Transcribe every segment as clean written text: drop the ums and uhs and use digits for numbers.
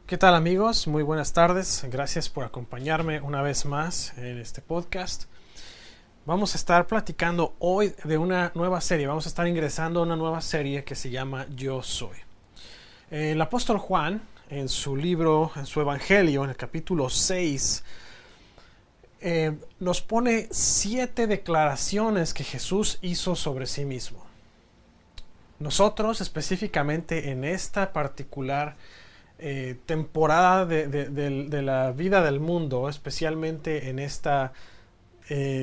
¿Qué tal amigos? Muy buenas tardes. Gracias por acompañarme una vez más en este podcast. Vamos a estar platicando hoy de una nueva serie. Vamos a estar ingresando a una nueva serie que se llama Yo Soy. El apóstol Juan, en su libro, en su evangelio, en el capítulo 6, nos pone 7 declaraciones que Jesús hizo sobre sí mismo. Nosotros, específicamente en esta particular temporada de la vida del mundo, especialmente en esta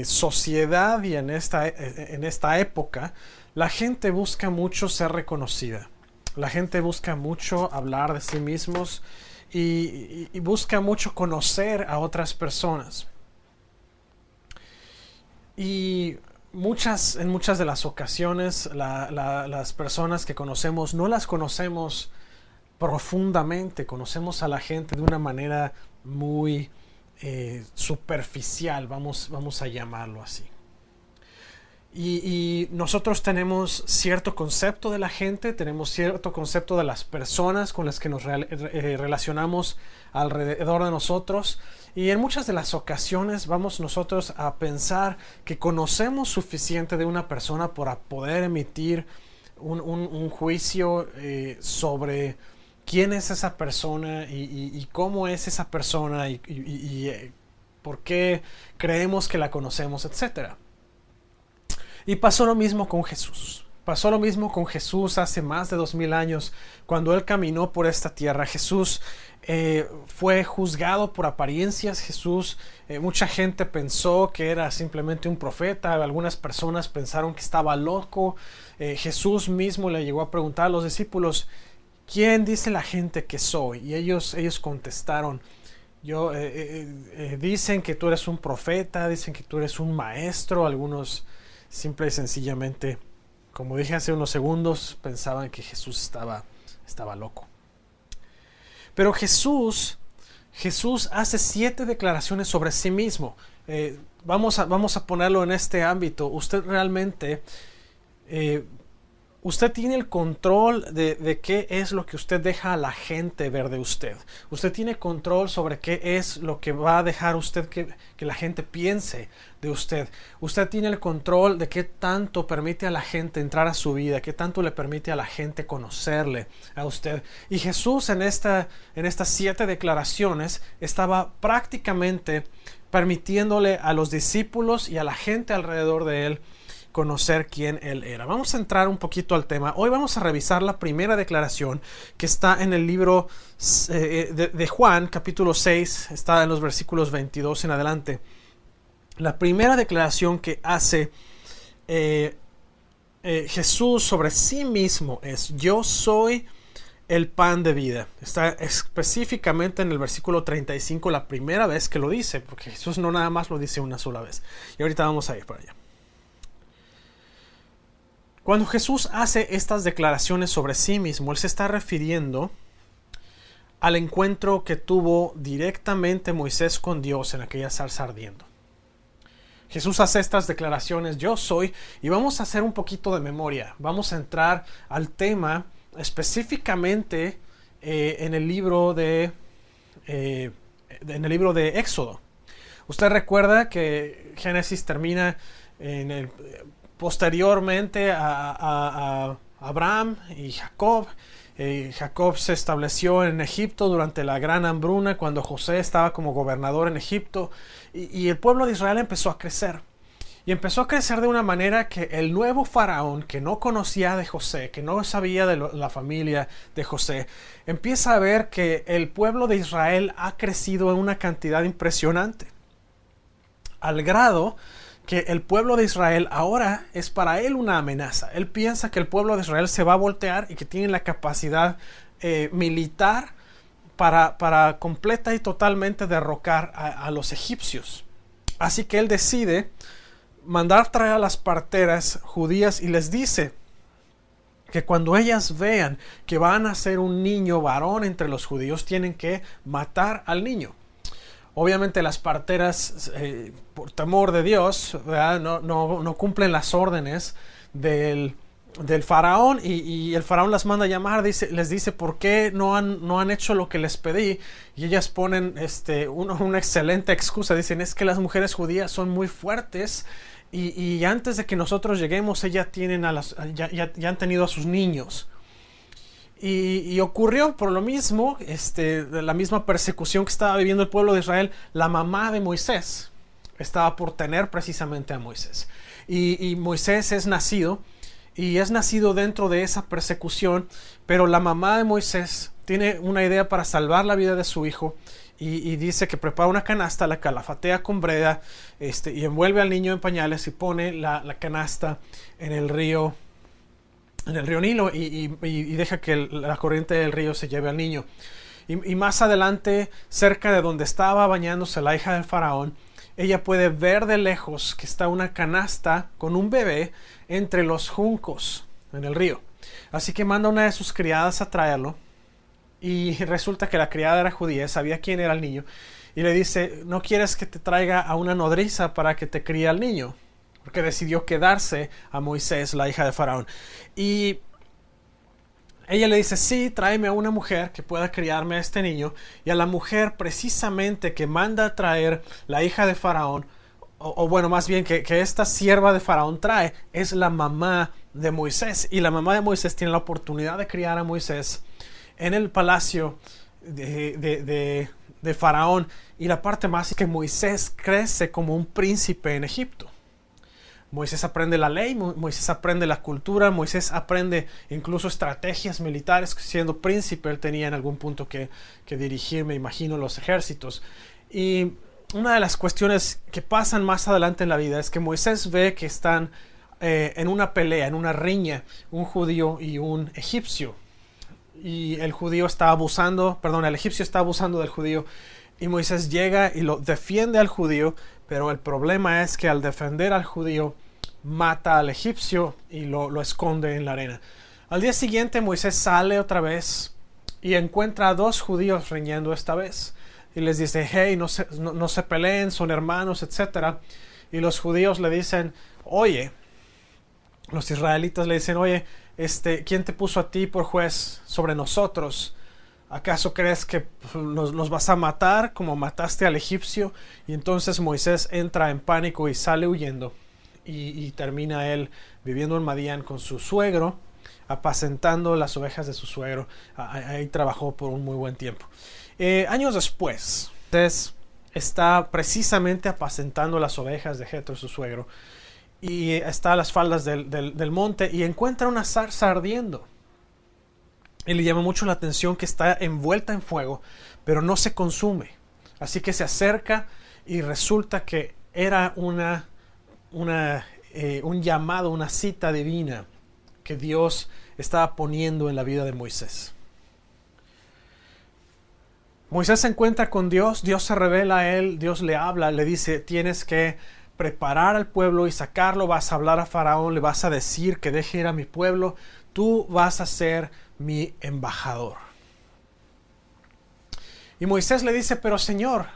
sociedad y en esta época, la gente busca mucho ser reconocida. La gente busca mucho hablar de sí mismos y busca mucho conocer a otras personas. Y en muchas de las ocasiones las personas que conocemos no las conocemos profundamente, conocemos a la gente de una manera muy superficial, vamos a llamarlo así. Y nosotros tenemos cierto concepto de la gente, tenemos cierto concepto de las personas con las que nos relacionamos alrededor de nosotros, y en muchas de las ocasiones vamos nosotros a pensar que conocemos suficiente de una persona para poder emitir un juicio sobre quién es esa persona y cómo es esa persona y por qué creemos que la conocemos, etcétera. Y pasó lo mismo con Jesús. Pasó lo mismo con Jesús hace más de 2000 años, cuando Él caminó por esta tierra. Jesús fue juzgado por apariencias. Jesús, mucha gente pensó que era simplemente un profeta. Algunas personas pensaron que estaba loco. Jesús mismo le llegó a preguntar a los discípulos: ¿quién dice la gente que soy? Y ellos contestaron: dicen que tú eres un profeta, dicen que tú eres un maestro. Algunos simple y sencillamente, como dije hace unos segundos, pensaban que Jesús estaba loco. Pero Jesús hace 7 declaraciones sobre sí mismo. Vamos a ponerlo en este ámbito. Usted realmente usted tiene el control de qué es lo que usted deja a la gente ver de usted. Usted tiene control sobre qué es lo que va a dejar usted que la gente piense de usted. Usted tiene el control de qué tanto permite a la gente entrar a su vida, qué tanto le permite a la gente conocerle a usted. Y Jesús en estas 7 declaraciones estaba prácticamente permitiéndole a los discípulos y a la gente alrededor de él conocer quién Él era. Vamos a entrar un poquito al tema. Hoy vamos a revisar la primera declaración que está en el libro de Juan, capítulo 6, está en los versículos 22 en adelante. La primera declaración que hace Jesús sobre sí mismo es: yo soy el pan de vida. Está específicamente en el versículo 35, la primera vez que lo dice, porque Jesús no nada más lo dice una sola vez. Y ahorita vamos a ir para allá. Cuando Jesús hace estas declaraciones sobre sí mismo, Él se está refiriendo al encuentro que tuvo directamente Moisés con Dios en aquella zarza ardiendo. Jesús hace estas declaraciones: yo soy, y vamos a hacer un poquito de memoria. Vamos a entrar al tema específicamente en el libro de Éxodo. Usted recuerda que Génesis termina posteriormente a Abraham y Jacob. Jacob se estableció en Egipto durante la gran hambruna, cuando José estaba como gobernador en Egipto, y el pueblo de Israel empezó a crecer. Y empezó a crecer de una manera que el nuevo faraón, que no conocía de José, que no sabía de la familia de José, empieza a ver que el pueblo de Israel ha crecido en una cantidad impresionante, al grado que el pueblo de Israel ahora es para él una amenaza. Él piensa que el pueblo de Israel se va a voltear y que tiene la capacidad militar para completa y totalmente derrocar a los egipcios. Así que él decide mandar traer a las parteras judías y les dice que cuando ellas vean que van a ser un niño varón entre los judíos, tienen que matar al niño. Obviamente las parteras, por temor de Dios, no cumplen las órdenes del del faraón, y el faraón las manda a llamar, les dice ¿por qué no han hecho lo que les pedí? Y ellas ponen una excelente excusa, dicen es que las mujeres judías son muy fuertes y antes de que nosotros lleguemos ellas ya han tenido a sus niños. Y ocurrió por lo mismo, la misma persecución que estaba viviendo el pueblo de Israel. La mamá de Moisés estaba por tener precisamente a Moisés, y Moisés es nacido dentro de esa persecución, pero la mamá de Moisés tiene una idea para salvar la vida de su hijo, y dice que prepara una canasta, la calafatea con breda, y envuelve al niño en pañales y pone la canasta en el río Nilo, y deja que la corriente del río se lleve al niño. Y más adelante, cerca de donde estaba bañándose la hija del faraón, ella puede ver de lejos que está una canasta con un bebé entre los juncos en el río. Así que manda a una de sus criadas a traerlo, y resulta que la criada era judía, sabía quién era el niño, y le dice, ¿no quieres que te traiga a una nodriza para que te críe al niño? Porque decidió quedarse a Moisés, la hija de faraón. Y ella le dice, sí, tráeme a una mujer que pueda criarme a este niño. Y a la mujer precisamente que manda a traer la hija de faraón, o bueno, más bien que esta sierva de faraón trae, es la mamá de Moisés. Y la mamá de Moisés tiene la oportunidad de criar a Moisés en el palacio de faraón. Y la parte más es que Moisés crece como un príncipe en Egipto. Moisés aprende la ley, Moisés aprende la cultura, Moisés aprende incluso estrategias militares. Siendo príncipe, él tenía en algún punto que dirigir, me imagino, los ejércitos. Y una de las cuestiones que pasan más adelante en la vida es que Moisés ve que están en una pelea, en una riña, un judío y un egipcio. Y el egipcio está abusando del judío. Y Moisés llega y lo defiende al judío, pero el problema es que al defender al judío mata al egipcio y lo esconde en la arena. Al día siguiente Moisés sale otra vez y encuentra a dos judíos riñendo esta vez. Y les dice, hey, no se peleen, son hermanos, etc. Y los judíos le dicen, oye, los israelitas le dicen, oye, ¿quién te puso a ti por juez sobre nosotros? ¿Acaso crees que nos vas a matar como mataste al egipcio? Y entonces Moisés entra en pánico y sale huyendo. Y termina él viviendo en Madián con su suegro, apacentando las ovejas de su suegro. Ahí trabajó por un muy buen tiempo. Años después, Moisés está precisamente apacentando las ovejas de Jetro, su suegro. Y está a las faldas del monte y encuentra una zarza ardiendo. Y le llama mucho la atención que está envuelta en fuego, pero no se consume. Así que se acerca y resulta que era un llamado, una cita divina que Dios estaba poniendo en la vida de Moisés. Moisés se encuentra con Dios, Dios se revela a él, Dios le habla, le dice, tienes que preparar al pueblo y sacarlo, vas a hablar a Faraón, le vas a decir que deje ir a mi pueblo, tú vas a ser mi embajador. Y Moisés le dice, pero Señor,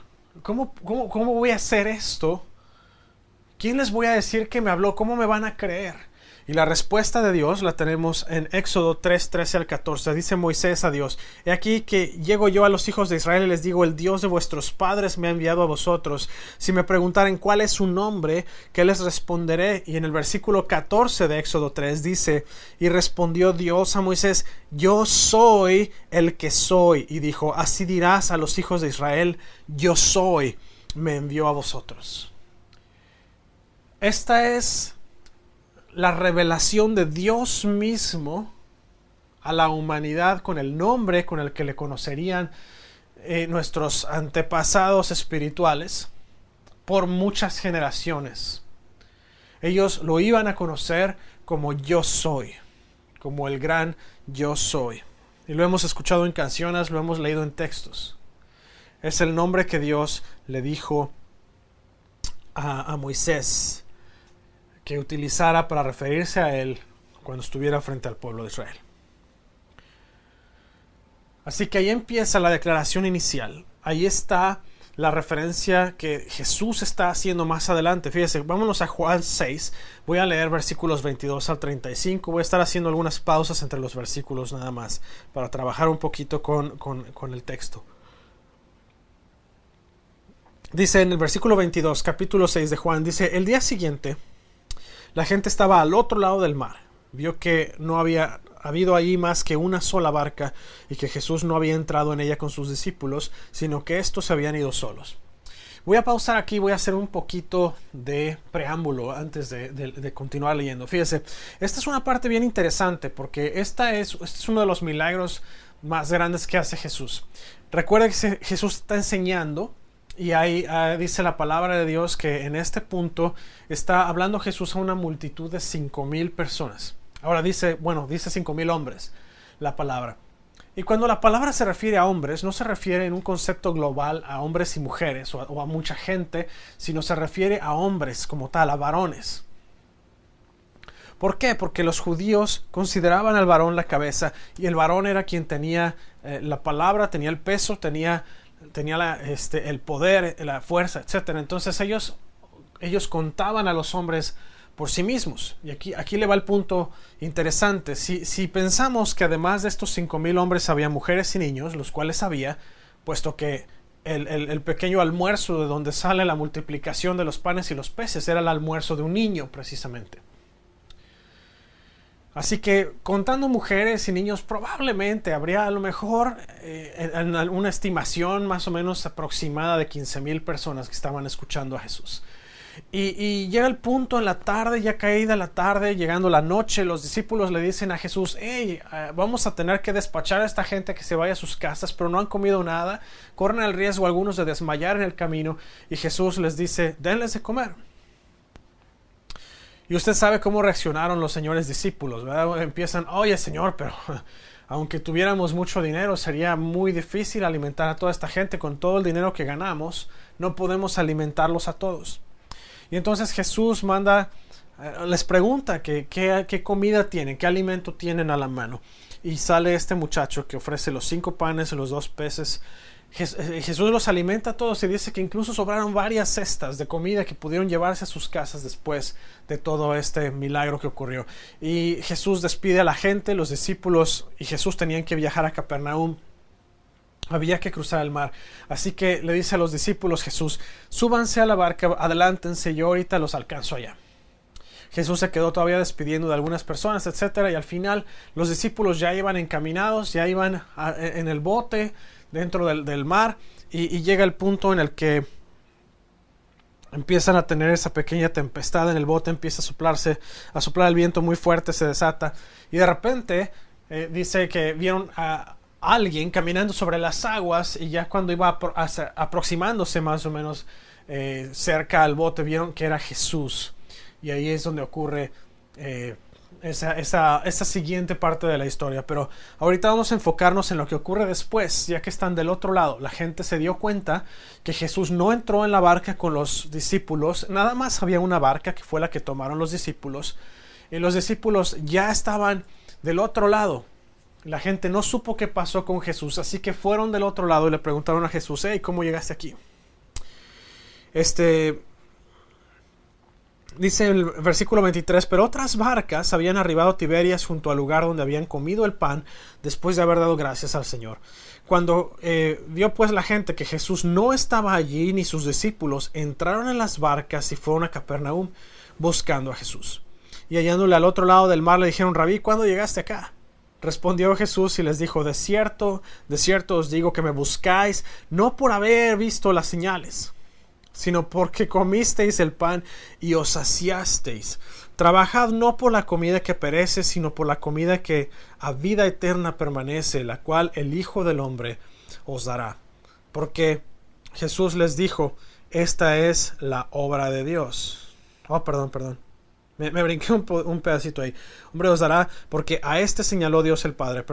¿cómo voy a hacer esto? ¿Quién les voy a decir que me habló? ¿Cómo me van a creer? Y la respuesta de Dios la tenemos en Éxodo 3, 13 al 14. Dice Moisés a Dios, he aquí que llego yo a los hijos de Israel y les digo, el Dios de vuestros padres me ha enviado a vosotros. Si me preguntaren cuál es su nombre, ¿qué les responderé? Y en el versículo 14 de Éxodo 3 dice, y respondió Dios a Moisés, yo soy el que soy. Y dijo, así dirás a los hijos de Israel, yo soy, me envió a vosotros. Esta es la revelación de Dios mismo a la humanidad con el nombre con el que le conocerían nuestros antepasados espirituales por muchas generaciones. Ellos lo iban a conocer como yo soy, como el gran yo soy. Y lo hemos escuchado en canciones, lo hemos leído en textos. Es el nombre que Dios le dijo a Moisés que utilizara para referirse a él cuando estuviera frente al pueblo de Israel. Así que ahí empieza la declaración inicial. Ahí está la referencia que Jesús está haciendo más adelante. Fíjese, vámonos a Juan 6. Voy a leer versículos 22 al 35. Voy a estar haciendo algunas pausas entre los versículos nada más para trabajar un poquito con el texto. Dice en el versículo 22, capítulo 6 de Juan, dice: el día siguiente, la gente estaba al otro lado del mar. Vio que no había habido allí más que una sola barca y que Jesús no había entrado en ella con sus discípulos, sino que estos se habían ido solos. Voy a pausar aquí, voy a hacer un poquito de preámbulo antes de continuar leyendo. Fíjese, esta es una parte bien interesante porque este es uno de los milagros más grandes que hace Jesús. Recuerda que Jesús está enseñando. Y ahí dice la palabra de Dios que en este punto está hablando Jesús a una multitud de 5,000 personas. Ahora dice 5,000 hombres la palabra. Y cuando la palabra se refiere a hombres, no se refiere en un concepto global a hombres y mujeres o a mucha gente, sino se refiere a hombres como tal, a varones. ¿Por qué? Porque los judíos consideraban al varón la cabeza y el varón era quien tenía la palabra, tenía el peso, tenía el poder, la fuerza, etc. Entonces ellos contaban a los hombres por sí mismos. Y aquí le va el punto interesante. Si pensamos que además de estos 5,000 hombres había mujeres y niños, los cuales había, puesto que el pequeño almuerzo de donde sale la multiplicación de los panes y los peces era el almuerzo de un niño precisamente. Así que contando mujeres y niños probablemente habría a lo mejor una estimación más o menos aproximada de 15,000 personas que estaban escuchando a Jesús. Y llega el punto en la tarde, ya caída la tarde, llegando la noche, los discípulos le dicen a Jesús: hey, vamos a tener que despachar a esta gente que se vaya a sus casas, pero no han comido nada, corren el riesgo algunos de desmayar en el camino. Y Jesús les dice: denles de comer. Y usted sabe cómo reaccionaron los señores discípulos, ¿verdad? Empiezan: oye, Señor, pero aunque tuviéramos mucho dinero, sería muy difícil alimentar a toda esta gente. Con todo el dinero que ganamos, no podemos alimentarlos a todos. Y entonces Jesús les pregunta qué comida tienen, qué alimento tienen a la mano. Y sale este muchacho que ofrece los 5 panes y los 2 peces. Jesús los alimenta a todos y dice que incluso sobraron varias cestas de comida que pudieron llevarse a sus casas después de todo este milagro que ocurrió. Y Jesús despide a la gente, los discípulos y Jesús tenían que viajar a Capernaum. Había que cruzar el mar. Así que le dice a los discípulos Jesús: súbanse a la barca, adelántense, yo ahorita los alcanzo allá. Jesús se quedó todavía despidiendo de algunas personas, etc. Y al final los discípulos ya iban encaminados, ya iban en el bote dentro del mar, y llega el punto en el que empiezan a tener esa pequeña tempestad en el bote, empieza a soplar el viento muy fuerte, se desata, y de repente dice que vieron a alguien caminando sobre las aguas, y ya cuando iba aproximándose más o menos cerca al bote, vieron que era Jesús, y ahí es donde ocurre esa siguiente parte de la historia. Pero ahorita vamos a enfocarnos en lo que ocurre después, ya que están del otro lado. La gente se dio cuenta que Jesús no entró en la barca con los discípulos, nada más había una barca que fue la que tomaron los discípulos, y los discípulos ya estaban del otro lado. La gente no supo qué pasó con Jesús, así que fueron del otro lado y le preguntaron a Jesús: hey, ¿cómo llegaste aquí? Dice el versículo 23: pero otras barcas habían arribado a Tiberias junto al lugar donde habían comido el pan después de haber dado gracias al Señor. Cuando vio pues la gente que Jesús no estaba allí ni sus discípulos, entraron en las barcas y fueron a Capernaum buscando a Jesús. Y hallándole al otro lado del mar le dijeron: Rabí, ¿cuándo llegaste acá? Respondió Jesús y les dijo: de cierto os digo que me buscáis, no por haber visto las señales, sino porque comisteis el pan y os saciasteis. Trabajad no por la comida que perece, sino por la comida que a vida eterna permanece, la cual el Hijo del Hombre os dará. Porque Jesús les dijo: esta es la obra de Dios. Perdón. Me brinqué un pedacito ahí. Hombre os dará, porque a este señaló Dios el Padre.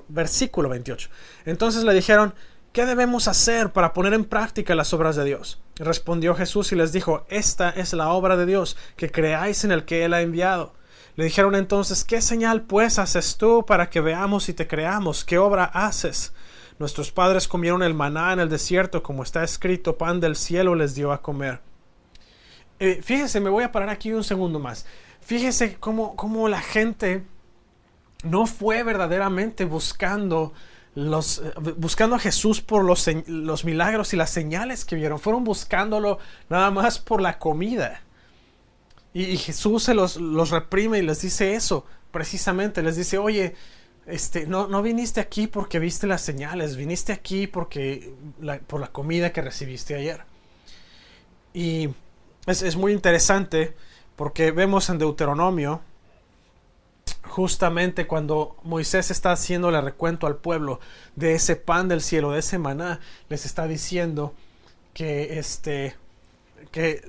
Versículo 28. Entonces le dijeron: ¿qué debemos hacer para poner en práctica las obras de Dios? Respondió Jesús y les dijo: esta es la obra de Dios, que creáis en el que Él ha enviado. Le dijeron entonces: ¿qué señal pues haces tú para que veamos y te creamos? ¿Qué obra haces? Nuestros padres comieron el maná en el desierto, como está escrito, pan del cielo les dio a comer. Fíjese, me voy a parar aquí un segundo más. Fíjese cómo la gente no fue verdaderamente buscando a Jesús por los milagros y las señales que vieron. Fueron buscándolo nada más por la comida. Y Jesús se los reprime y les dice eso, precisamente. Les dice, oye, no viniste aquí porque viste las señales, viniste aquí por la comida que recibiste ayer. Y es muy interesante porque vemos en Deuteronomio, justamente cuando Moisés está haciéndole recuento al pueblo de ese pan del cielo, de ese maná, les está diciendo que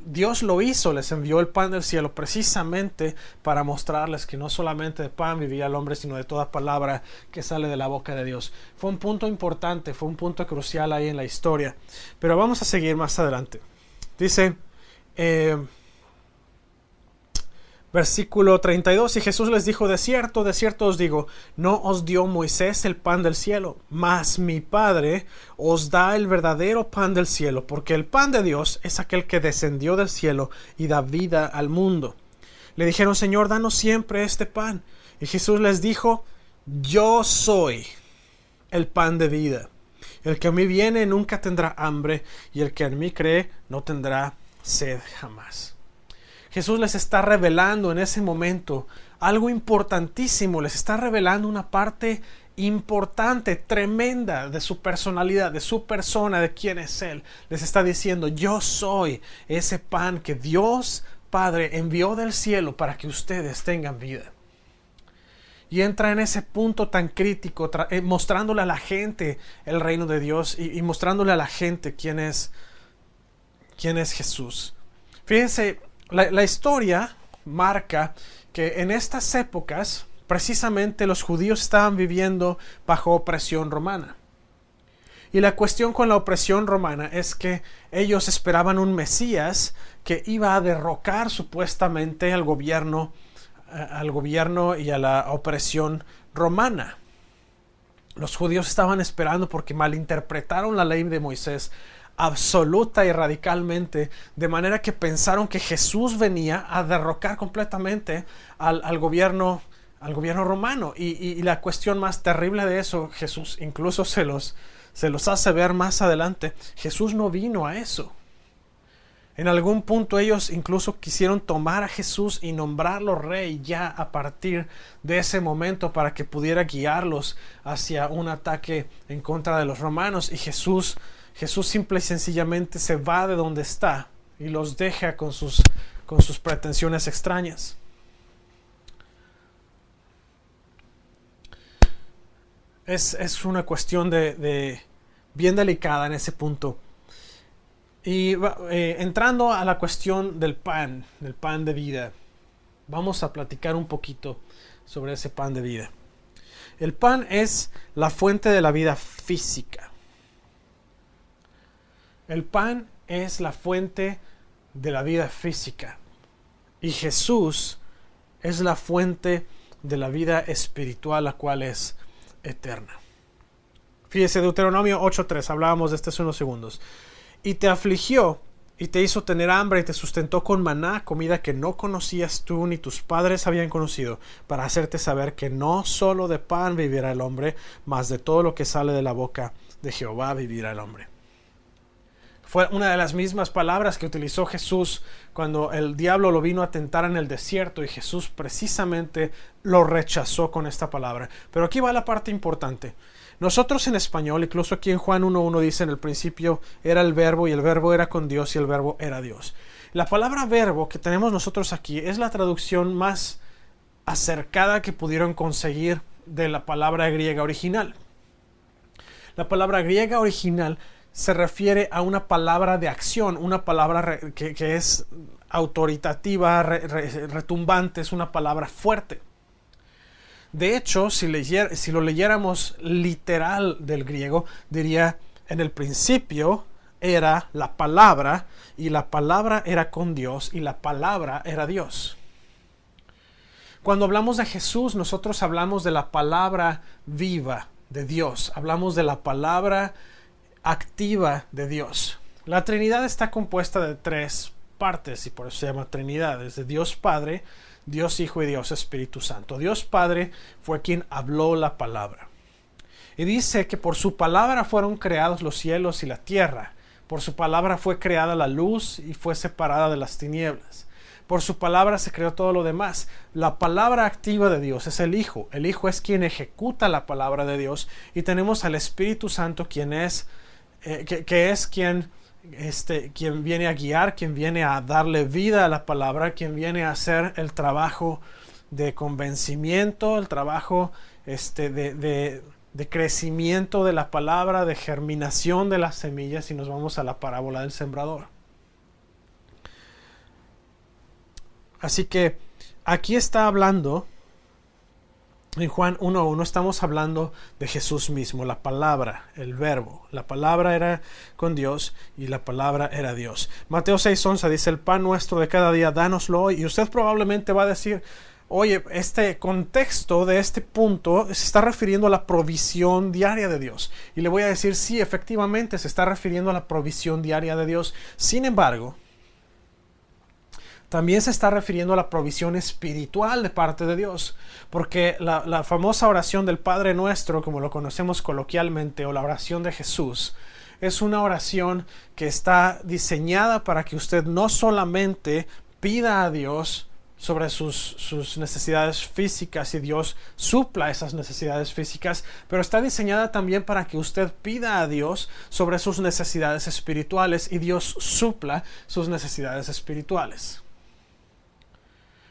Dios lo hizo, les envió el pan del cielo precisamente para mostrarles que no solamente de pan vivía el hombre, sino de toda palabra que sale de la boca de Dios. Fue un punto importante, fue un punto crucial ahí en la historia. Pero vamos a seguir más adelante. Dice, versículo 32, y Jesús les dijo, de cierto os digo, no os dio Moisés el pan del cielo, mas mi Padre os da el verdadero pan del cielo, porque el pan de Dios es aquel que descendió del cielo y da vida al mundo. Le dijeron, Señor, danos siempre este pan. Y Jesús les dijo, yo soy el pan de vida. El que a mí viene nunca tendrá hambre, y el que en mí cree no tendrá sed jamás. Jesús les está revelando en ese momento algo importantísimo, les está revelando una parte importante, tremenda de su personalidad, de su persona, de quién es Él. Les está diciendo, yo soy ese pan que Dios Padre envió del cielo para que ustedes tengan vida. Y entra en ese punto tan crítico, mostrándole a la gente el reino de Dios y mostrándole a la gente quién es Jesús. Fíjense, la historia marca que en estas épocas precisamente los judíos estaban viviendo bajo opresión romana. Y la cuestión con la opresión romana es que ellos esperaban un Mesías que iba a derrocar supuestamente al gobierno y a la opresión romana. Los judíos estaban esperando porque malinterpretaron la ley de Moisés absoluta y radicalmente, de manera que pensaron que Jesús venía a derrocar completamente al gobierno romano. Y la cuestión más terrible de eso, Jesús incluso se los hace ver más adelante. Jesús no vino a eso. En algún punto ellos incluso quisieron tomar a Jesús y nombrarlo rey ya a partir de ese momento para que pudiera guiarlos hacia un ataque en contra de los romanos. Y Jesús simple y sencillamente se va de donde está y los deja con sus pretensiones extrañas. Es una cuestión de bien delicada en ese punto. Y entrando a la cuestión del pan de vida, vamos a platicar un poquito sobre ese pan de vida. El pan es la fuente de la vida física. El pan es la fuente de la vida física. Y Jesús es la fuente de la vida espiritual, la cual es eterna. Fíjese, Deuteronomio 8:3, hablábamos de esto hace unos segundos. Y te afligió, y te hizo tener hambre, y te sustentó con maná, comida que no conocías tú ni tus padres habían conocido, para hacerte saber que no solo de pan vivirá el hombre, mas de todo lo que sale de la boca de Jehová vivirá el hombre. Fue una de las mismas palabras que utilizó Jesús cuando el diablo lo vino a tentar en el desierto, y Jesús precisamente lo rechazó con esta palabra. Pero aquí va la parte importante. Nosotros en español, incluso aquí en Juan 1:1 dice, en el principio era el verbo, y el verbo era con Dios, y el verbo era Dios. La palabra verbo que tenemos nosotros aquí es la traducción más acercada que pudieron conseguir de la palabra griega original. La palabra griega original se refiere a una palabra de acción, una palabra que es autoritativa, retumbante, es una palabra fuerte. De hecho, si lo leyéramos literal del griego, diría, en el principio era la palabra, y la palabra era con Dios, y la palabra era Dios. Cuando hablamos de Jesús, nosotros hablamos de la palabra viva, de Dios. Hablamos de la palabra activa de Dios. La Trinidad está compuesta de 3 partes y por eso se llama Trinidad. Es de Dios Padre, Dios Hijo y Dios Espíritu Santo. Dios Padre fue quien habló la palabra. Y dice que por su palabra fueron creados los cielos y la tierra. Por su palabra fue creada la luz y fue separada de las tinieblas. Por su palabra se creó todo lo demás. La palabra activa de Dios es el Hijo. El Hijo es quien ejecuta la palabra de Dios. Y tenemos al Espíritu Santo, quien es quien viene a guiar, quien viene a darle vida a la palabra, quien viene a hacer el trabajo de convencimiento, el trabajo de crecimiento de la palabra, de germinación de las semillas, y nos vamos a la parábola del sembrador. Así que aquí está hablando, en Juan 1:1 estamos hablando de Jesús mismo, la palabra, el verbo. La palabra era con Dios y la palabra era Dios. Mateo 6:11 dice: el pan nuestro de cada día, dánoslo hoy. Y usted probablemente va a decir: oye, este contexto de este punto se está refiriendo a la provisión diaria de Dios. Y le voy a decir: sí, efectivamente se está refiriendo a la provisión diaria de Dios. Sin embargo, también se está refiriendo a la provisión espiritual de parte de Dios. Porque la famosa oración del Padre Nuestro, como lo conocemos coloquialmente, o la oración de Jesús, es una oración que está diseñada para que usted no solamente pida a Dios sobre sus necesidades físicas y Dios supla esas necesidades físicas, pero está diseñada también para que usted pida a Dios sobre sus necesidades espirituales y Dios supla sus necesidades espirituales.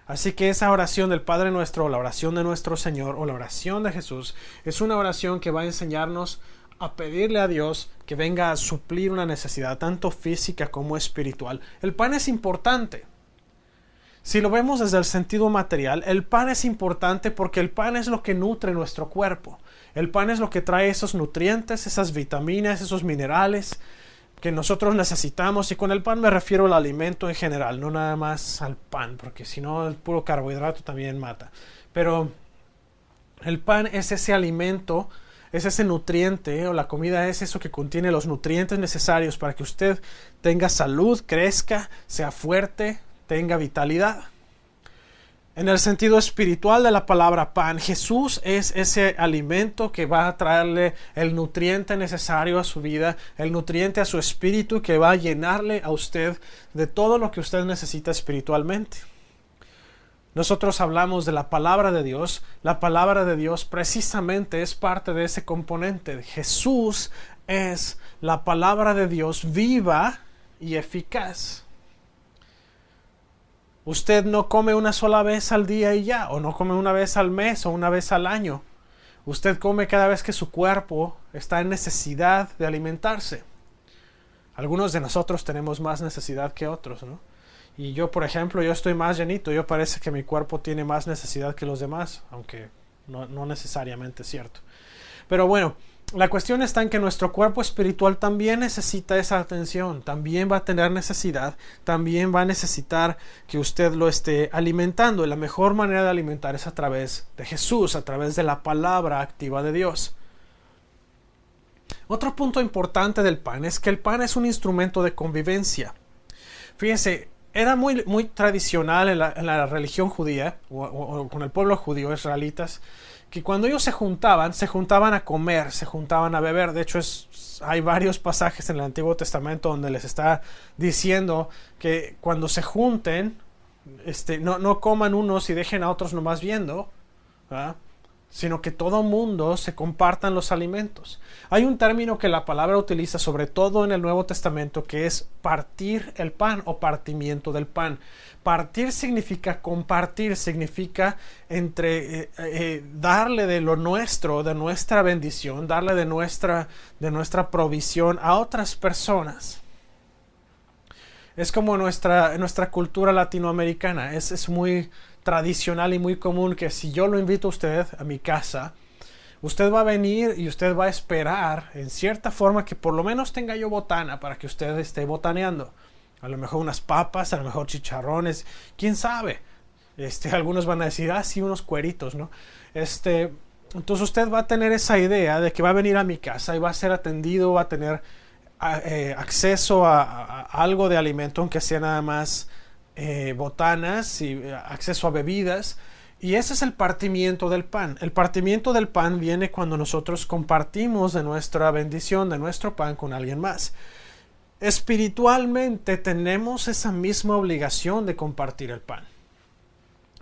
Así que esa oración del Padre Nuestro, o la oración de nuestro Señor, o la oración de Jesús, es una oración que va a enseñarnos a pedirle a Dios que venga a suplir una necesidad tanto física como espiritual. El pan es importante. Si lo vemos desde el sentido material, el pan es importante porque el pan es lo que nutre nuestro cuerpo. El pan es lo que trae esos nutrientes, esas vitaminas, esos minerales que nosotros necesitamos. Y con el pan me refiero al alimento en general, no nada más al pan, porque si no el puro carbohidrato también mata. Pero el pan es ese alimento, es ese nutriente, o la comida es eso que contiene los nutrientes necesarios para que usted tenga salud, crezca, sea fuerte, tenga vitalidad. En el sentido espiritual de la palabra pan, Jesús es ese alimento que va a traerle el nutriente necesario a su vida, el nutriente a su espíritu, que va a llenarle a usted de todo lo que usted necesita espiritualmente. Nosotros hablamos de la palabra de Dios. La palabra de Dios precisamente es parte de ese componente. Jesús es la palabra de Dios viva y eficaz. Usted no come una sola vez al día y ya, o no come una vez al mes o una vez al año. Usted come cada vez que su cuerpo está en necesidad de alimentarse. Algunos de nosotros tenemos más necesidad que otros, ¿no? Y yo, por ejemplo, yo estoy más llenito. Yo parece que mi cuerpo tiene más necesidad que los demás, aunque no necesariamente es cierto. Pero bueno, la cuestión está en que nuestro cuerpo espiritual también necesita esa atención, también va a tener necesidad, también va a necesitar que usted lo esté alimentando. Y la mejor manera de alimentar es a través de Jesús, a través de la palabra activa de Dios. Otro punto importante del pan es que el pan es un instrumento de convivencia. Fíjense, era muy tradicional en la religión judía, o con el pueblo judío, israelitas, que cuando ellos se juntaban a comer, se juntaban a beber. De hecho, hay varios pasajes en el Antiguo Testamento donde les está diciendo que cuando se junten, no coman unos y dejen a otros nomás viendo, ¿verdad? Sino que todo mundo se compartan los alimentos. Hay un término que la palabra utiliza sobre todo en el Nuevo Testamento, que es partir el pan o partimiento del pan. Partir significa compartir, significa darle de lo nuestro, de nuestra bendición, darle de nuestra provisión a otras personas. Es como nuestra cultura latinoamericana, es muy tradicional y muy común que si yo lo invito a usted a mi casa, usted va a venir y usted va a esperar en cierta forma que por lo menos tenga yo botana para que usted esté botaneando. A lo mejor unas papas, a lo mejor chicharrones, quién sabe. Algunos van a decir, sí, unos cueritos, ¿no? Entonces usted va a tener esa idea de que va a venir a mi casa y va a ser atendido, va a tener acceso a algo de alimento, aunque sea nada más botanas y acceso a bebidas. Y ese es el partimiento del pan. El partimiento del pan viene cuando nosotros compartimos de nuestra bendición, de nuestro pan con alguien más. Espiritualmente tenemos esa misma obligación de compartir el pan.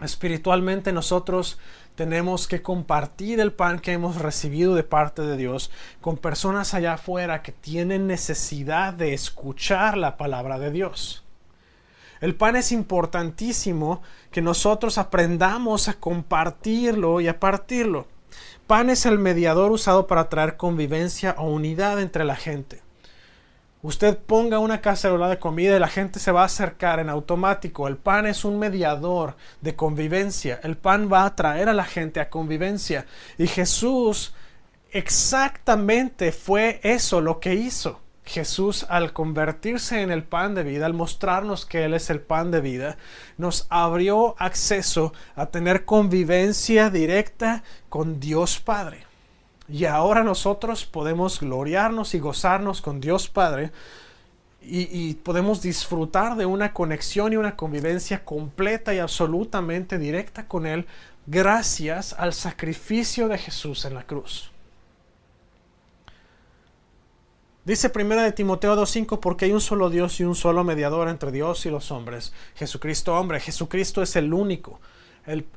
Espiritualmente nosotros tenemos que compartir el pan que hemos recibido de parte de Dios con personas allá afuera que tienen necesidad de escuchar la palabra de Dios. El pan es importantísimo que nosotros aprendamos a compartirlo y a partirlo. Pan es el mediador usado para traer convivencia o unidad entre la gente. Usted ponga una cacerola de comida y la gente se va a acercar en automático. El pan es un mediador de convivencia. El pan va a atraer a la gente a convivencia. Y Jesús exactamente fue eso lo que hizo. Jesús, al convertirse en el pan de vida, al mostrarnos que Él es el pan de vida, nos abrió acceso a tener convivencia directa con Dios Padre. Y ahora nosotros podemos gloriarnos y gozarnos con Dios Padre y podemos disfrutar de una conexión y una convivencia completa y absolutamente directa con Él gracias al sacrificio de Jesús en la cruz. Dice 1 de Timoteo 2:5, porque hay un solo Dios y un solo mediador entre Dios y los hombres, Jesucristo hombre. Jesucristo es el único.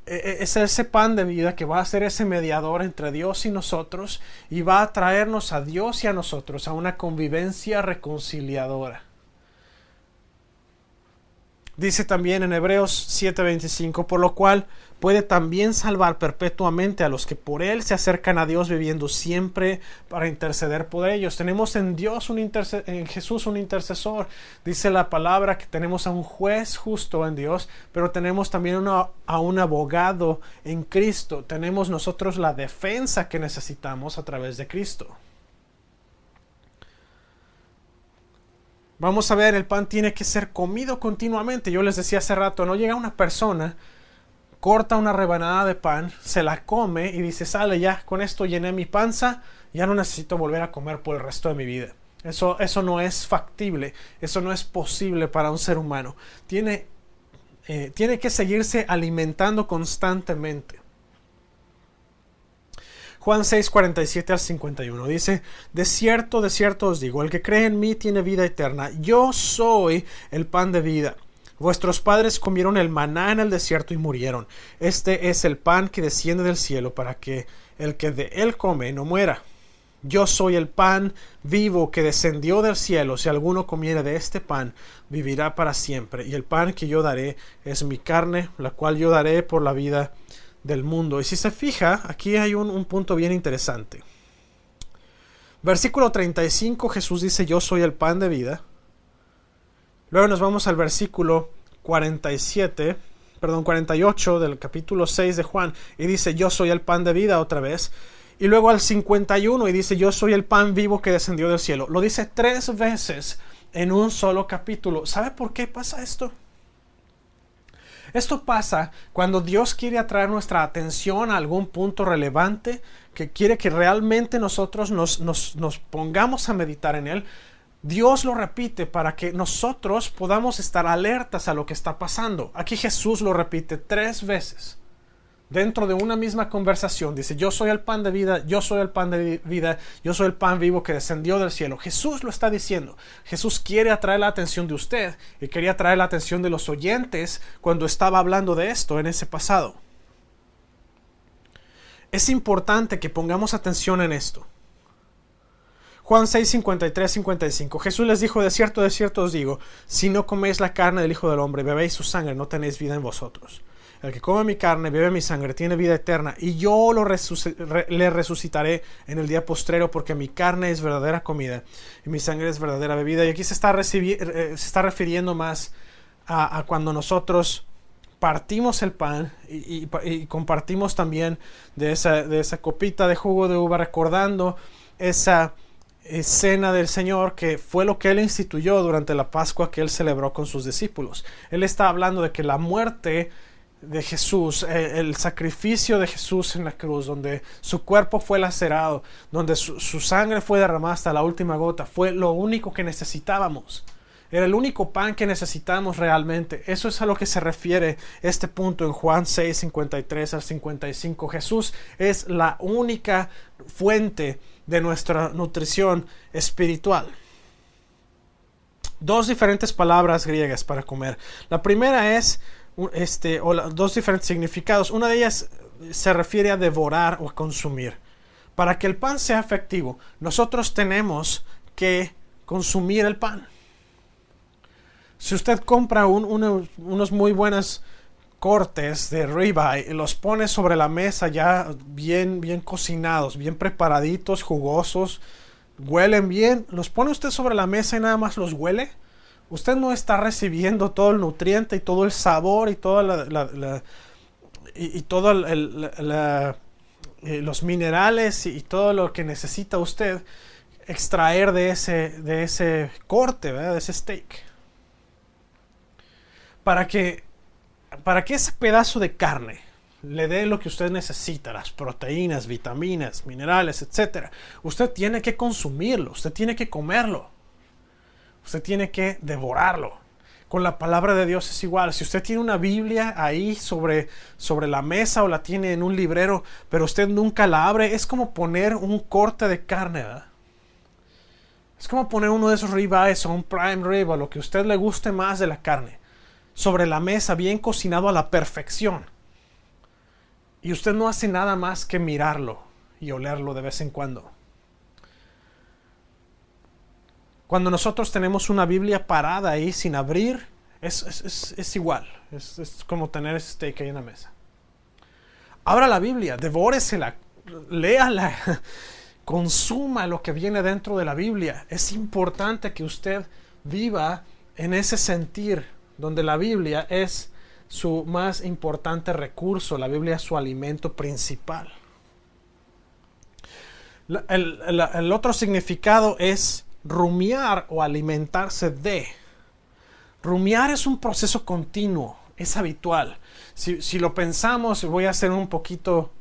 Es ese pan de vida que va a ser ese mediador entre Dios y nosotros y va a traernos a Dios y a nosotros a una convivencia reconciliadora. Dice también en Hebreos 7:25, por lo cual puede también salvar perpetuamente a los que por Él se acercan a Dios, viviendo siempre para interceder por ellos. Tenemos en Dios en Jesús un intercesor. Dice la palabra que tenemos a un juez justo en Dios, pero tenemos también a un abogado en Cristo. Tenemos nosotros la defensa que necesitamos a través de Cristo. Vamos a ver, el pan tiene que ser comido continuamente. Yo les decía hace rato, no llega una persona, corta una rebanada de pan, se la come y dice, sale ya, con esto llené mi panza, ya no necesito volver a comer por el resto de mi vida. Eso no es factible, eso no es posible para un ser humano. Tiene que seguirse alimentando constantemente. Juan 6:47 al 51 dice, de cierto os digo, el que cree en mí tiene vida eterna. Yo soy el pan de vida. Vuestros padres comieron el maná en el desierto y murieron. Este es el pan que desciende del cielo para que el que de él come no muera. Yo soy el pan vivo que descendió del cielo. Si alguno comiere de este pan, vivirá para siempre. Y el pan que yo daré es mi carne, la cual yo daré por la vida del mundo. Y si se fija, aquí hay un punto bien interesante. Versículo 35, Jesús dice, yo soy el pan de vida. Luego nos vamos al versículo 48 del capítulo 6 de Juan y dice, yo soy el pan de vida otra vez. Y luego al 51 y dice, yo soy el pan vivo que descendió del cielo. Lo dice 3 veces en un solo capítulo. ¿Sabe por qué pasa esto? Esto pasa cuando Dios quiere atraer nuestra atención a algún punto relevante, que quiere que realmente nosotros nos pongamos a meditar en él. Dios lo repite para que nosotros podamos estar alertas a lo que está pasando. Aquí Jesús lo repite 3 veces. Dentro de una misma conversación dice, yo soy el pan de vida, yo soy el pan de vida, yo soy el pan vivo que descendió del cielo. Jesús lo está diciendo. Jesús quiere atraer la atención de usted y quería atraer la atención de los oyentes cuando estaba hablando de esto en ese pasado. Es importante que pongamos atención en esto. Juan 6, 53, 55. Jesús les dijo, de cierto os digo, si no coméis la carne del Hijo del Hombre, bebéis su sangre, no tenéis vida en vosotros. El que come mi carne, bebe mi sangre, tiene vida eterna, y yo le resucitaré en el día postrero, porque mi carne es verdadera comida, y mi sangre es verdadera bebida. Y aquí se está refiriendo más a cuando nosotros partimos el pan y compartimos también de esa copita de jugo de uva, recordando esa cena del Señor, que fue lo que Él instituyó durante la Pascua que Él celebró con sus discípulos. Él está hablando de que la muerte de Jesús, el sacrificio de Jesús en la cruz, donde su cuerpo fue lacerado, donde su sangre fue derramada hasta la última gota, fue lo único que necesitábamos. Era el único pan que necesitamos realmente. Eso es a lo que se refiere este punto en Juan 6, 53 al 55. Jesús es la única fuente de nuestra nutrición espiritual. Dos diferentes palabras griegas para comer. La primera es, dos diferentes significados. Una de ellas se refiere a devorar o a consumir. Para que el pan sea efectivo, nosotros tenemos que consumir el pan. Si usted compra unos muy buenos cortes de ribeye y los pone sobre la mesa ya bien cocinados, bien preparaditos, jugosos, huelen bien, los pone usted sobre la mesa y nada más los huele, usted no está recibiendo todo el nutriente y todo el sabor y toda los minerales y todo lo que necesita usted extraer de ese corte, ¿verdad? De ese steak. Para que ese pedazo de carne le dé lo que usted necesita, las proteínas, vitaminas, minerales, etc., usted tiene que consumirlo, usted tiene que comerlo, usted tiene que devorarlo. Con la palabra de Dios es igual. Si usted tiene una Biblia ahí sobre la mesa o la tiene en un librero, pero usted nunca la abre, es como poner un corte de carne, ¿verdad? Es como poner uno de esos ribeyes o un prime rib o lo que a usted le guste más de la carne sobre la mesa, bien cocinado a la perfección. Y usted no hace nada más que mirarlo y olerlo de vez en cuando. Cuando nosotros tenemos una Biblia parada ahí sin abrir, es igual. Es como tener ese steak ahí en la mesa. Abra la Biblia, devóresela, léala, consuma lo que viene dentro de la Biblia. Es importante que usted viva en ese sentir donde la Biblia es su más importante recurso, la Biblia es su alimento principal. El otro significado es rumiar o alimentarse de. Rumiar es un proceso continuo, es habitual. Si lo pensamos, voy a hacer un poquito,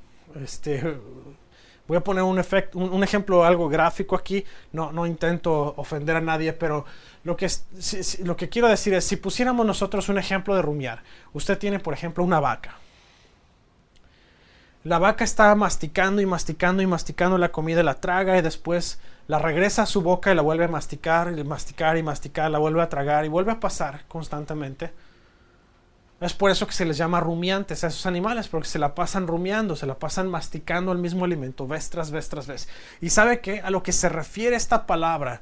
voy a poner un ejemplo algo gráfico aquí. No intento ofender a nadie, pero lo que quiero decir es, si pusiéramos nosotros un ejemplo de rumiar, usted tiene, por ejemplo, una vaca. La vaca está masticando y masticando y masticando la comida, la traga y después la regresa a su boca y la vuelve a masticar y masticar y masticar, la vuelve a tragar y vuelve a pasar constantemente. Es por eso que se les llama rumiantes a esos animales, porque se la pasan rumiando, se la pasan masticando el mismo alimento vez tras vez tras vez. Y ¿sabe qué? A lo que se refiere esta palabra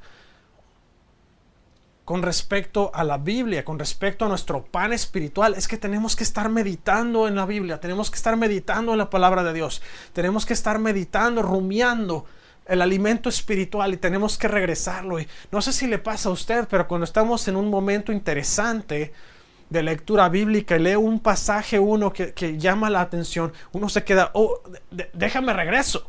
con respecto a la Biblia, con respecto a nuestro pan espiritual, es que tenemos que estar meditando en la Biblia, tenemos que estar meditando en la palabra de Dios, tenemos que estar meditando, rumiando el alimento espiritual y tenemos que regresarlo. Y no sé si le pasa a usted, pero cuando estamos en un momento interesante de lectura bíblica y leo un pasaje que llama la atención, uno se queda, déjame regreso,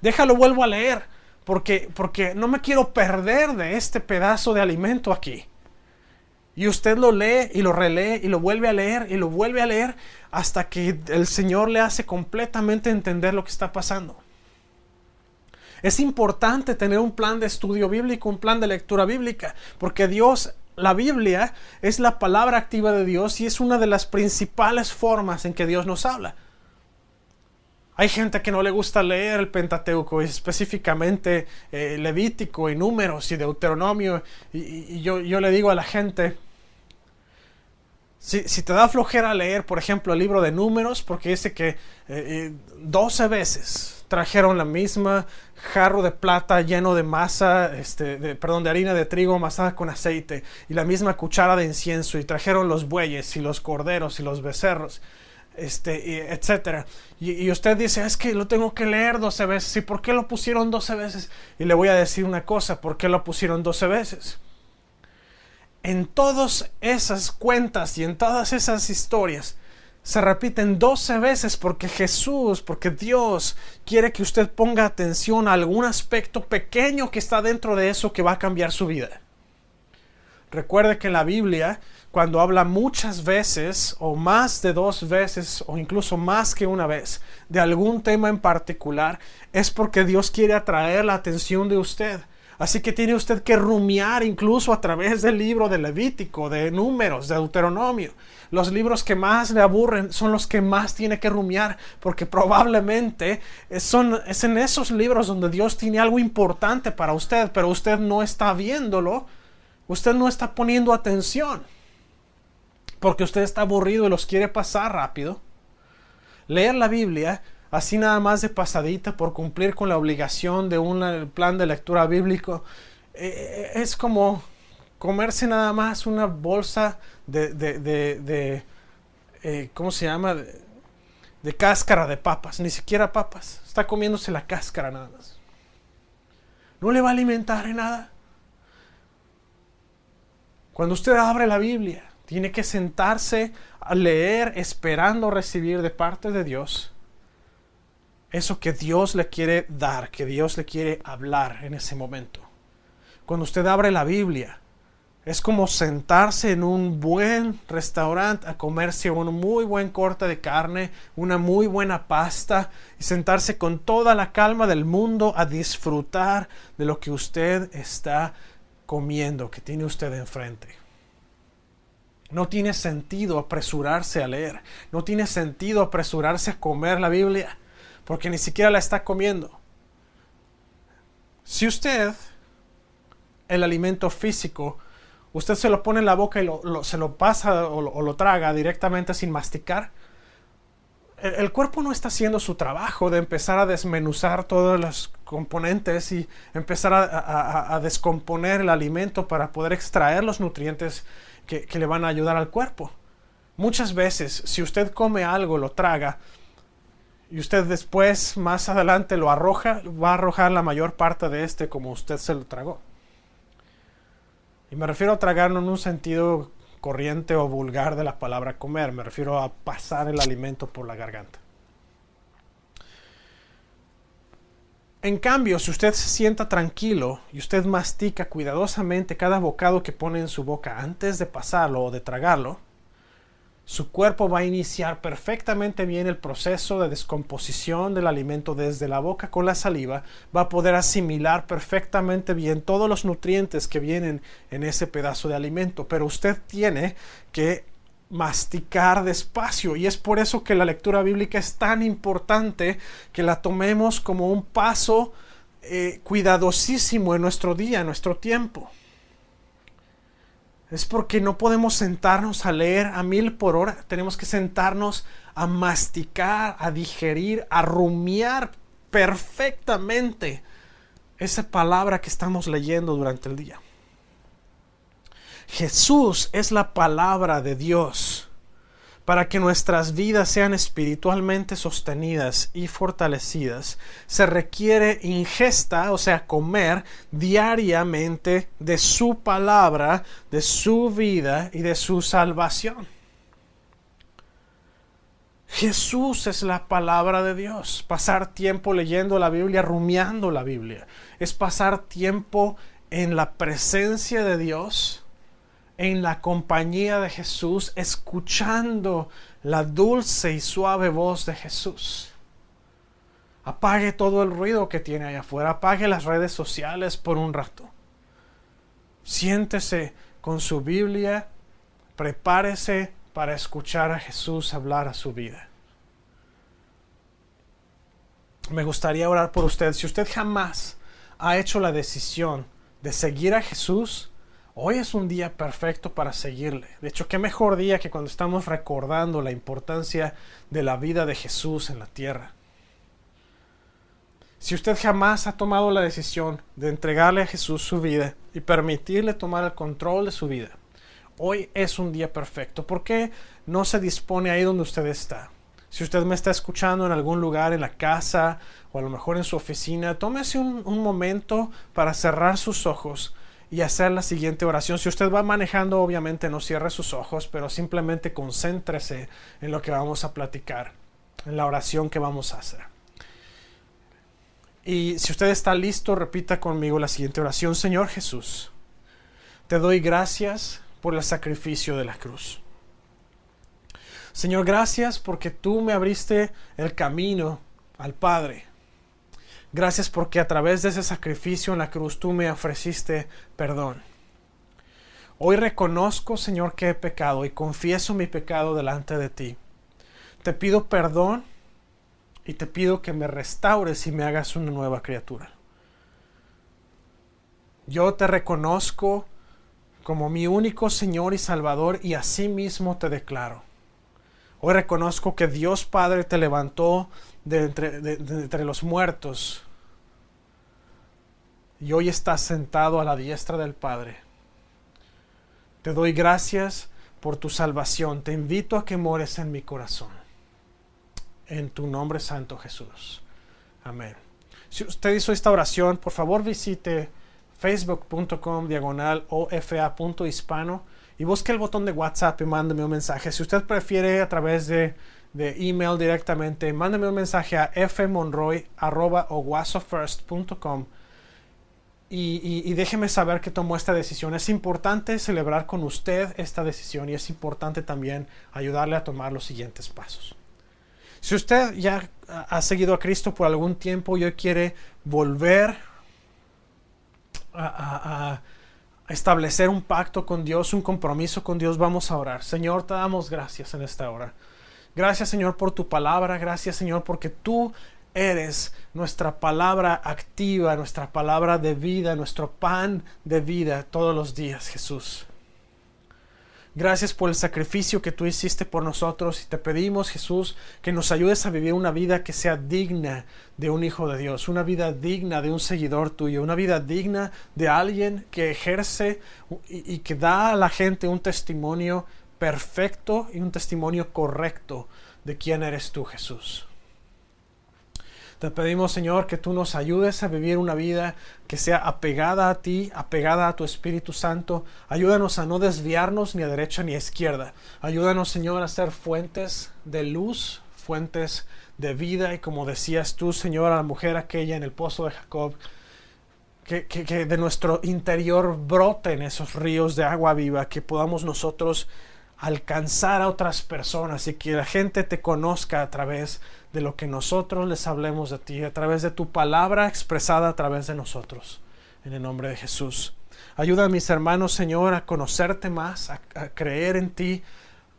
déjalo vuelvo a leer, porque no me quiero perder de este pedazo de alimento aquí. Y usted lo lee y lo relee y lo vuelve a leer y lo vuelve a leer hasta que el Señor le hace completamente entender lo que está pasando. Es importante tener un plan de estudio bíblico, un plan de lectura bíblica, porque la Biblia es la palabra activa de Dios y es una de las principales formas en que Dios nos habla. Hay gente que no le gusta leer el Pentateuco, específicamente Levítico y Números y Deuteronomio. Y yo le digo a la gente, si te da flojera leer, por ejemplo, el libro de Números, porque dice que 12 veces trajeron la misma jarro de plata lleno de masa, de harina de trigo amasada con aceite, y la misma cuchara de incienso, y trajeron los bueyes y los corderos y los becerros, etcétera. Y usted dice, es que lo tengo que leer 12 veces. ¿Y por qué lo pusieron 12 veces? Y le voy a decir una cosa, ¿por qué lo pusieron 12 veces? En todas esas cuentas y en todas esas historias se repiten 12 veces porque Dios quiere que usted ponga atención a algún aspecto pequeño que está dentro de eso que va a cambiar su vida. Recuerde que en la Biblia, cuando habla muchas veces o más de 2 veces o incluso más que una vez de algún tema en particular, es porque Dios quiere atraer la atención de usted. Así que tiene usted que rumiar incluso a través del libro de Levítico, de Números, de Deuteronomio. Los libros que más le aburren son los que más tiene que rumiar, porque probablemente es en esos libros donde Dios tiene algo importante para usted, pero usted no está viéndolo, usted no está poniendo atención, porque usted está aburrido y los quiere pasar rápido. Leer la Biblia así nada más de pasadita por cumplir con la obligación de un plan de lectura bíblico, es como comerse nada más una bolsa ¿cómo se llama? De cáscara de papas, ni siquiera papas, está comiéndose la cáscara nada más. No le va a alimentar en nada. Cuando usted abre la Biblia, tiene que sentarse a leer esperando recibir de parte de Dios eso que Dios le quiere dar, que Dios le quiere hablar en ese momento. Cuando usted abre la Biblia, es como sentarse en un buen restaurante a comerse un muy buen corte de carne, una muy buena pasta, y sentarse con toda la calma del mundo a disfrutar de lo que usted está comiendo, que tiene usted enfrente. No tiene sentido apresurarse a leer, no tiene sentido apresurarse a comer la Biblia, porque ni siquiera la está comiendo. Si usted, el alimento físico, usted se lo pone en la boca y se lo pasa o lo traga directamente sin masticar, el cuerpo no está haciendo su trabajo de empezar a desmenuzar todos los componentes y empezar a descomponer el alimento para poder extraer los nutrientes que le van a ayudar al cuerpo. Muchas veces, si usted come algo, lo traga, y usted después, más adelante, lo arroja, va a arrojar la mayor parte de como usted se lo tragó. Y me refiero a tragarlo en un sentido corriente o vulgar de la palabra comer. Me refiero a pasar el alimento por la garganta. En cambio, si usted se sienta tranquilo y usted mastica cuidadosamente cada bocado que pone en su boca antes de pasarlo o de tragarlo, su cuerpo va a iniciar perfectamente bien el proceso de descomposición del alimento desde la boca con la saliva. Va a poder asimilar perfectamente bien todos los nutrientes que vienen en ese pedazo de alimento. Pero usted tiene que masticar despacio, y es por eso que la lectura bíblica es tan importante, que la tomemos como un paso cuidadosísimo en nuestro día, en nuestro tiempo. Es porque no podemos sentarnos a leer a 1000 por hora. Tenemos que sentarnos a masticar, a digerir, a rumiar perfectamente esa palabra que estamos leyendo durante el día. Jesús es la palabra de Dios. Para que nuestras vidas sean espiritualmente sostenidas y fortalecidas, se requiere ingesta, o sea, comer diariamente de su palabra, de su vida y de su salvación. Jesús es la palabra de Dios. Pasar tiempo leyendo la Biblia, rumiando la Biblia, es pasar tiempo en la presencia de Dios, en la compañía de Jesús, escuchando la dulce y suave voz de Jesús. Apague todo el ruido que tiene allá afuera, apague las redes sociales por un rato. Siéntese con su Biblia, prepárese para escuchar a Jesús hablar a su vida. Me gustaría orar por usted. Si usted jamás ha hecho la decisión de seguir a Jesús, hoy es un día perfecto para seguirle. De hecho, qué mejor día que cuando estamos recordando la importancia de la vida de Jesús en la tierra. Si usted jamás ha tomado la decisión de entregarle a Jesús su vida y permitirle tomar el control de su vida, hoy es un día perfecto. ¿Por qué no se dispone ahí donde usted está? Si usted me está escuchando en algún lugar, en la casa o a lo mejor en su oficina, tómese un momento para cerrar sus ojos y hacer la siguiente oración. Si usted va manejando, obviamente no cierre sus ojos, pero simplemente concéntrese en lo que vamos a platicar, en la oración que vamos a hacer. Y si usted está listo, repita conmigo la siguiente oración. Señor Jesús, Te doy gracias por el sacrificio de la cruz. Señor, gracias porque tú me abriste el camino al Padre. Gracias porque a través de ese sacrificio en la cruz tú me ofreciste perdón. Hoy reconozco, Señor, que he pecado y confieso mi pecado delante de ti. Te pido perdón y te pido que me restaures y me hagas una nueva criatura. Yo te reconozco como mi único Señor y Salvador y así mismo te declaro. Hoy reconozco que Dios Padre te levantó de entre los muertos y hoy estás sentado a la diestra del Padre. Te doy gracias por tu salvación. Te invito a que mores en mi corazón. En tu nombre santo, Jesús. Amén. Si usted hizo esta oración, por favor visite facebook.com/ofa.hispano y busque el botón de WhatsApp y mándeme un mensaje. Si usted prefiere a través de email directamente, mándeme un mensaje a fmonroy@oguasofirst.com y déjeme saber que tomó esta decisión. Es importante celebrar con usted esta decisión y es importante también ayudarle a tomar los siguientes pasos. Si usted ya ha seguido a Cristo por algún tiempo y hoy quiere volver a establecer un pacto con Dios, un compromiso con Dios, vamos a orar. Señor, te damos gracias en esta hora. Gracias, Señor, por tu palabra. Gracias, Señor, porque tú eres nuestra palabra activa, nuestra palabra de vida, nuestro pan de vida todos los días, Jesús. Gracias por el sacrificio que tú hiciste por nosotros y te pedimos, Jesús, que nos ayudes a vivir una vida que sea digna de un hijo de Dios, una vida digna de un seguidor tuyo, una vida digna de alguien que ejerce y que da a la gente un testimonio perfecto y un testimonio correcto de quién eres tú, Jesús. Te pedimos, Señor, que tú nos ayudes a vivir una vida que sea apegada a ti, apegada a tu Espíritu Santo. Ayúdanos a no desviarnos ni a derecha ni a izquierda. Ayúdanos, Señor, a ser fuentes de luz, fuentes de vida. Y como decías tú, Señor, a la mujer aquella en el pozo de Jacob, que de nuestro interior broten esos ríos de agua viva, que podamos nosotros alcanzar a otras personas y que la gente te conozca a través de lo que nosotros les hablemos de ti, a través de tu palabra expresada a través de nosotros. En el nombre de Jesús. Ayuda a mis hermanos, Señor, a conocerte más, a creer en ti,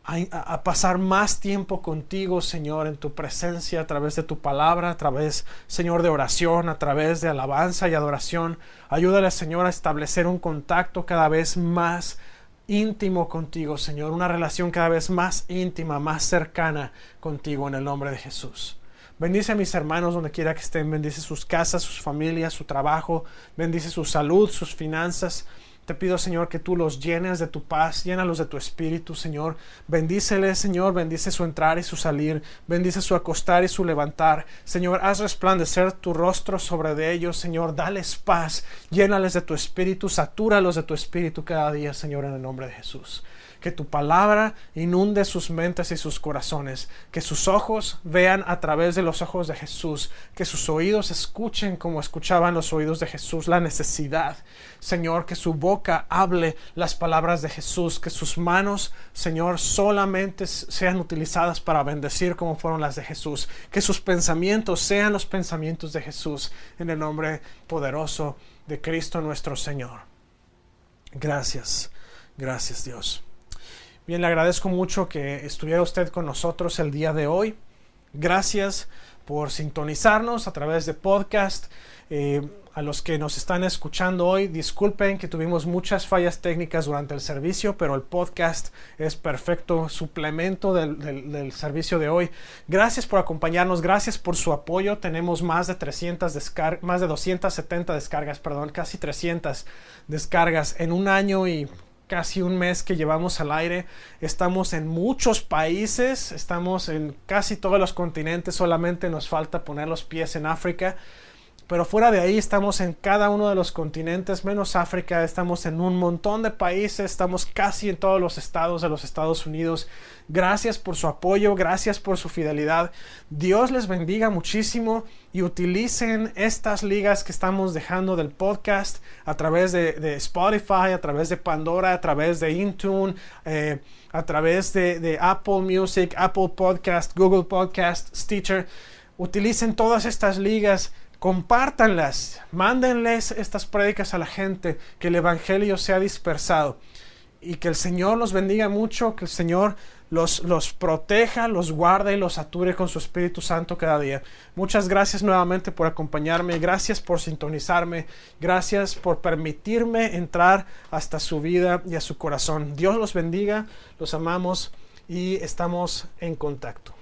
a pasar más tiempo contigo, Señor, en tu presencia, a través de tu palabra, a través, Señor, de oración, a través de alabanza y adoración. Ayúdale, Señor, a establecer un contacto cada vez más íntimo contigo, Señor, una relación cada vez más íntima, más cercana contigo en el nombre de Jesús. Bendice a mis hermanos donde quiera que estén, bendice sus casas, sus familias, su trabajo, bendice su salud, sus finanzas. Te pido, Señor, que tú los llenes de tu paz, llénalos de tu espíritu, Señor. Bendíceles, Señor, bendice su entrar y su salir, bendice su acostar y su levantar. Señor, haz resplandecer tu rostro sobre de ellos, Señor, dales paz, llénales de tu espíritu, satúralos de tu espíritu cada día, Señor, en el nombre de Jesús. Que tu palabra inunde sus mentes y sus corazones. Que sus ojos vean a través de los ojos de Jesús. Que sus oídos escuchen como escuchaban los oídos de Jesús la necesidad. Señor, que su boca hable las palabras de Jesús. Que sus manos, Señor, solamente sean utilizadas para bendecir como fueron las de Jesús. Que sus pensamientos sean los pensamientos de Jesús. En el nombre poderoso de Cristo nuestro Señor. Gracias. Gracias, Dios. Bien, le agradezco mucho que estuviera usted con nosotros el día de hoy. Gracias por sintonizarnos a través de podcast. A los que nos están escuchando hoy, disculpen que tuvimos muchas fallas técnicas durante el servicio, pero el podcast es perfecto suplemento del servicio de hoy. Gracias por acompañarnos, gracias por su apoyo. Tenemos más de 270 descargas, casi 300 descargas en un año y casi un mes que llevamos al aire. Estamos en muchos países, estamos en casi todos los continentes, solamente nos falta poner los pies en África. Pero fuera de ahí estamos en cada uno de los continentes, menos África. Estamos en un montón de países, estamos casi en todos los estados de los Estados Unidos. Gracias por su apoyo, gracias por su fidelidad. Dios les bendiga muchísimo y utilicen estas ligas que estamos dejando del podcast a través de Spotify, a través de Pandora, a través de Intune, a través de Apple Music, Apple Podcast, Google Podcast, Stitcher. Utilicen todas estas ligas. Compártanlas, mándenles estas prédicas a la gente, que el evangelio sea dispersado y que el Señor los bendiga mucho, que el Señor los proteja, los guarde y los sature con su Espíritu Santo cada día. Muchas gracias nuevamente por acompañarme, gracias por sintonizarme, gracias por permitirme entrar hasta su vida y a su corazón. Dios los bendiga, los amamos y estamos en contacto.